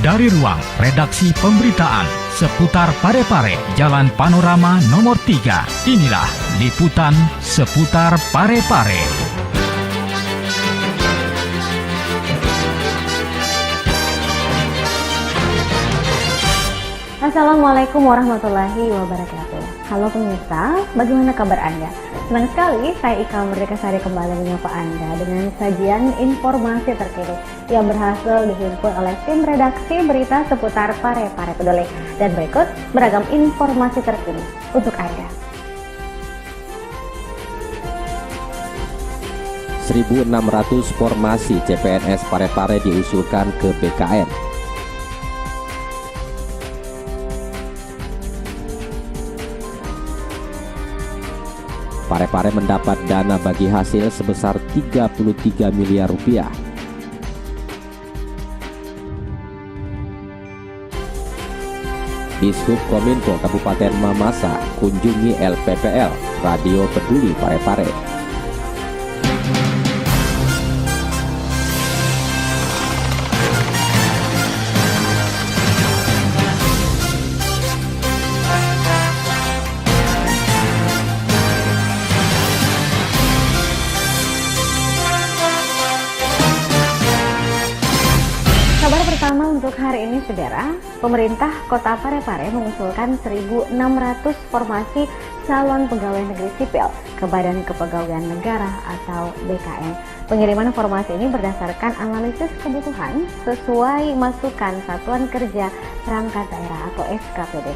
Dari ruang redaksi pemberitaan seputar Parepare, Jalan Panorama nomor 3, inilah liputan seputar Parepare. Assalamualaikum warahmatullahi wabarakatuh. Halo pemirsa, bagaimana kabar Anda? Senang sekali saya Ika Merdeka Sari kembali menyapa Anda dengan sajian informasi terkini yang berhasil dihimpun oleh tim redaksi berita seputar Parepare Peduli. Dan berikut beragam informasi terkini untuk Anda. 1.600 formasi CPNS Parepare diusulkan ke BKN. Parepare mendapat dana bagi hasil sebesar 33 miliar rupiah. Dishub Kominfo Kabupaten Mamasa kunjungi LPPL, Radio Peduli Parepare. Kabar pertama untuk hari ini, saudara. Pemerintah Kota Parepare mengusulkan 1.600 formasi calon pegawai negeri sipil ke Badan Kepegawaian Negara atau BKN. Pengiriman formasi ini berdasarkan analisis kebutuhan sesuai masukan Satuan Kerja Perangkat Daerah atau SKPD.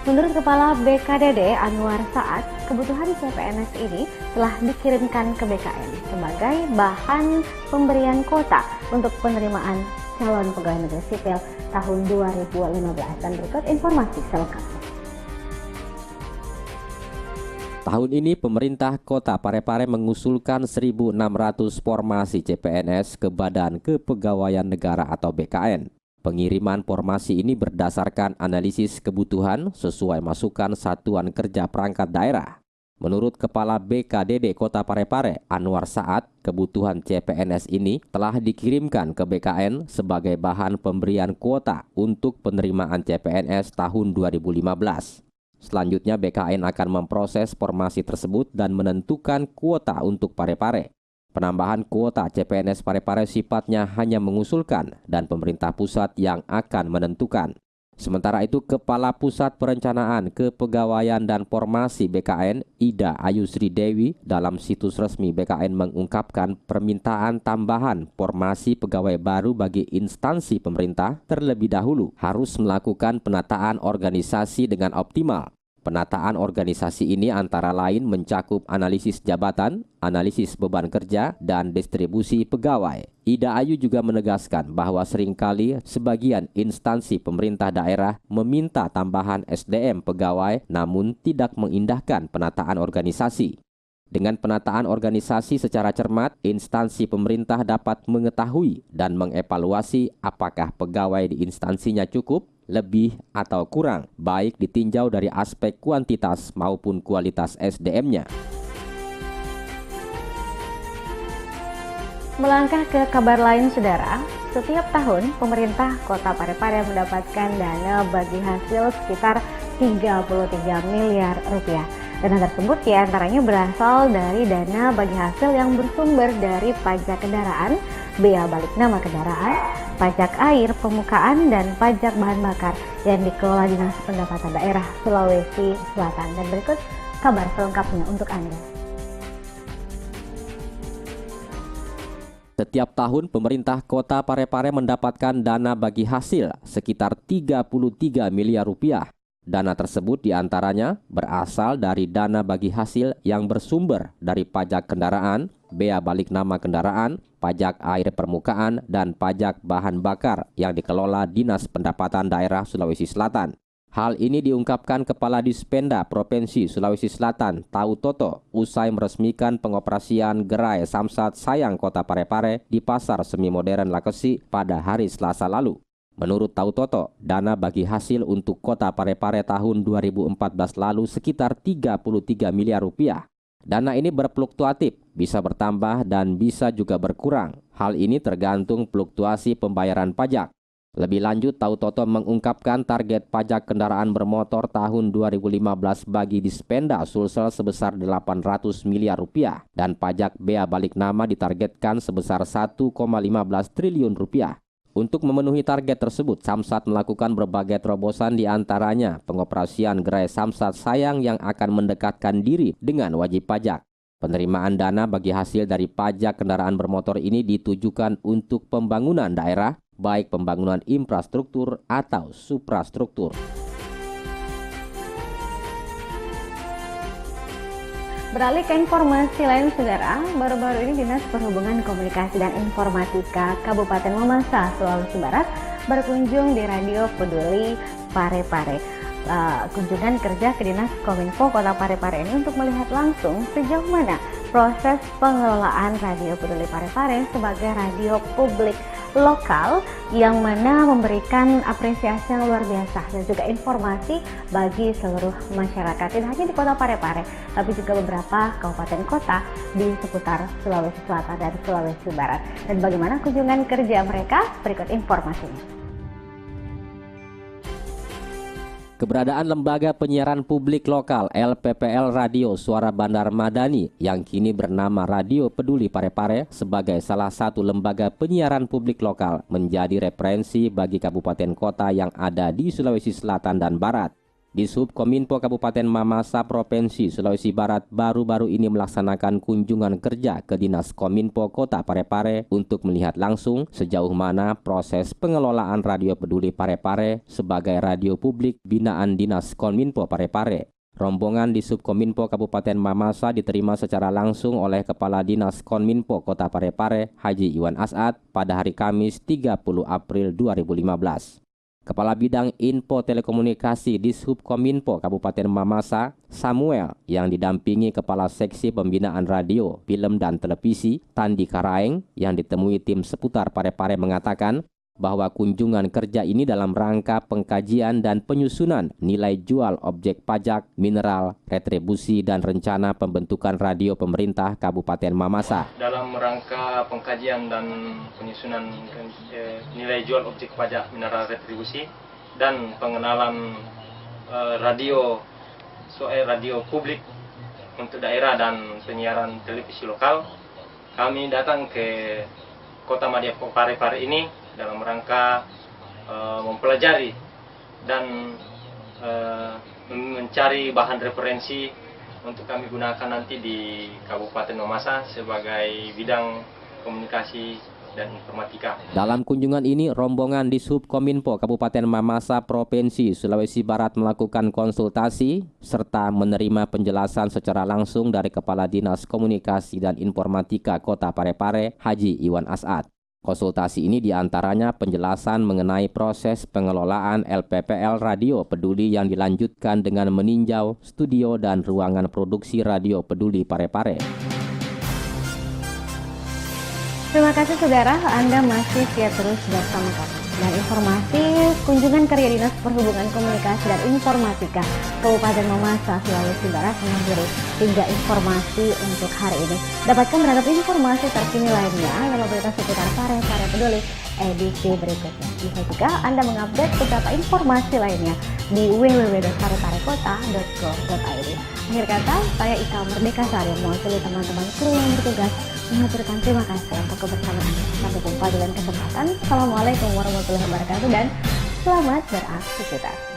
Menurut Kepala BKDD Anwar Saad, kebutuhan CPNS ini telah dikirimkan ke BKN sebagai bahan pemberian kuota untuk penerimaan calon pegawai negeri sipil tahun 2015. Dan berikut informasi selengkapnya. Tahun ini pemerintah Kota Parepare mengusulkan 1.600 formasi CPNS ke Badan Kepegawaian Negara atau BKN. Pengiriman formasi ini berdasarkan analisis kebutuhan sesuai masukan Satuan Kerja Perangkat Daerah. Menurut Kepala BKDD Kota Parepare, Anwar Saad, kebutuhan CPNS ini telah dikirimkan ke BKN sebagai bahan pemberian kuota untuk penerimaan CPNS tahun 2015. Selanjutnya BKN akan memproses formasi tersebut dan menentukan kuota untuk Parepare. Penambahan kuota CPNS Parepare sifatnya hanya mengusulkan dan pemerintah pusat yang akan menentukan. Sementara itu, Kepala Pusat Perencanaan Kepegawaian dan Formasi BKN, Ida Ayu Sri Dewi, dalam situs resmi BKN mengungkapkan permintaan tambahan formasi pegawai baru bagi instansi pemerintah terlebih dahulu harus melakukan penataan organisasi dengan optimal. Penataan organisasi ini antara lain mencakup analisis jabatan, analisis beban kerja, dan distribusi pegawai. Ida Ayu juga menegaskan bahwa seringkali sebagian instansi pemerintah daerah meminta tambahan SDM pegawai namun tidak mengindahkan penataan organisasi. Dengan penataan organisasi secara cermat, instansi pemerintah dapat mengetahui dan mengevaluasi apakah pegawai di instansinya cukup, lebih atau kurang, baik ditinjau dari aspek kuantitas maupun kualitas SDM-nya. Melangkah ke kabar lain, saudara. Setiap tahun pemerintah Kota Parepare mendapatkan dana bagi hasil sekitar 33 miliar rupiah. Dana tersebut diantaranya berasal dari dana bagi hasil yang bersumber dari pajak kendaraan, bea balik nama kendaraan, pajak air permukaan, dan pajak bahan bakar yang dikelola Dinas Pendapatan Daerah Sulawesi Selatan. Dan berikut kabar selengkapnya untuk Anda. Setiap tahun pemerintah Kota Parepare mendapatkan dana bagi hasil sekitar 33 miliar rupiah. Dana tersebut diantaranya berasal dari dana bagi hasil yang bersumber dari pajak kendaraan, bea balik nama kendaraan, pajak air permukaan, dan pajak bahan bakar yang dikelola Dinas Pendapatan Daerah Sulawesi Selatan. Hal ini diungkapkan Kepala Dispenda Provinsi Sulawesi Selatan, Tau Toto, usai meresmikan pengoperasian gerai Samsat Sayang Kota Parepare di Pasar Semi Modern Lakesi pada hari Selasa lalu. Menurut Tau Toto, dana bagi hasil untuk Kota Parepare tahun 2014 lalu sekitar 33 miliar rupiah. Dana ini berfluktuatif, bisa bertambah dan bisa juga berkurang. Hal ini tergantung fluktuasi pembayaran pajak. Lebih lanjut, Tautoto mengungkapkan target pajak kendaraan bermotor tahun 2015 bagi Dispenda Sulsel sebesar 800 miliar rupiah dan pajak bea balik nama ditargetkan sebesar 1,15 triliun rupiah. Untuk memenuhi target tersebut, Samsat melakukan berbagai terobosan, di antaranya pengoperasian gerai Samsat Sayang yang akan mendekatkan diri dengan wajib pajak. Penerimaan dana bagi hasil dari pajak kendaraan bermotor ini ditujukan untuk pembangunan daerah, baik pembangunan infrastruktur atau suprastruktur. Beralih ke informasi lain, saudara, baru-baru ini Dinas Perhubungan Komunikasi dan Informatika Kabupaten Mamasa, Sulawesi Barat berkunjung di Radio Peduli Parepare. Kunjungan kerja ke Dinas Kominfo Kota Parepare ini untuk melihat langsung sejauh mana proses pengelolaan Radio Peduli Parepare sebagai radio publik lokal yang mana memberikan apresiasi yang luar biasa dan juga informasi bagi seluruh masyarakat, tidak hanya di Kota Parepare tapi juga beberapa kabupaten kota di seputar Sulawesi Selatan dan Sulawesi Barat. Dan bagaimana kunjungan kerja mereka? Berikut informasinya. Keberadaan Lembaga Penyiaran Publik Lokal LPPL Radio Suara Bandar Madani yang kini bernama Radio Peduli Parepare sebagai salah satu lembaga penyiaran publik lokal menjadi referensi bagi kabupaten kota yang ada di Sulawesi Selatan dan Barat. Dishub Kominfo Kabupaten Mamasa Provinsi Sulawesi Barat baru-baru ini melaksanakan kunjungan kerja ke Dinas Kominfo Kota Parepare untuk melihat langsung sejauh mana proses pengelolaan Radio Peduli Parepare sebagai radio publik binaan Dinas Kominfo Parepare. Rombongan Dishub Kominfo Kabupaten Mamasa diterima secara langsung oleh Kepala Dinas Kominfo Kota Parepare Haji Iwan As'ad pada hari Kamis 30 April 2015. Kepala Bidang Info Telekomunikasi Dishub Kominfo Kabupaten Mamasa, Samuel, yang didampingi Kepala Seksi Pembinaan Radio, Film dan Televisi, Tandi Karaeng, yang ditemui tim seputar Parepare mengatakan bahwa kunjungan kerja ini dalam rangka pengkajian dan penyusunan nilai jual objek pajak, mineral, retribusi, dan rencana pembentukan radio pemerintah Kabupaten Mamasa. Dalam rangka pengkajian dan penyusunan nilai jual objek pajak, mineral, retribusi, dan pengenalan radio publik untuk daerah dan penyiaran televisi lokal, kami datang ke Kota Madya Parepare ini dalam rangka mempelajari dan mencari bahan referensi untuk kami gunakan nanti di Kabupaten Mamasa sebagai bidang komunikasi dan informatika. Dalam kunjungan ini, rombongan Dishub Kominfo Kabupaten Mamasa Provinsi Sulawesi Barat melakukan konsultasi serta menerima penjelasan secara langsung dari Kepala Dinas Komunikasi dan Informatika Kota Parepare Haji Iwan As'ad. Konsultasi ini diantaranya penjelasan mengenai proses pengelolaan LPPL Radio Peduli yang dilanjutkan dengan meninjau studio dan ruangan produksi Radio Peduli Parepare. Terima kasih saudara, Anda masih setia terus bersama kami. Dan informasi kunjungan kerja Dinas Perhubungan Komunikasi dan Informatika Kabupaten Mamasa, Sulawesi Barat mengakhiri 3 informasi untuk hari ini. Dapatkan beragam informasi terkini lainnya dalam berita seputar Parepare Peduli edisi berikutnya. Bisa juga Anda mengupdate beberapa informasi lainnya di www.pareparekota.go.id. Akhir kata, saya Ika Merdeka Sari mewakili teman-teman kru yang bertugas mengaturkan terima kasih untuk kebersamaan Anda. Sampai jumpa di lain kesempatan. Assalamualaikum warahmatullahi wabarakatuh dan selamat beraktivitas.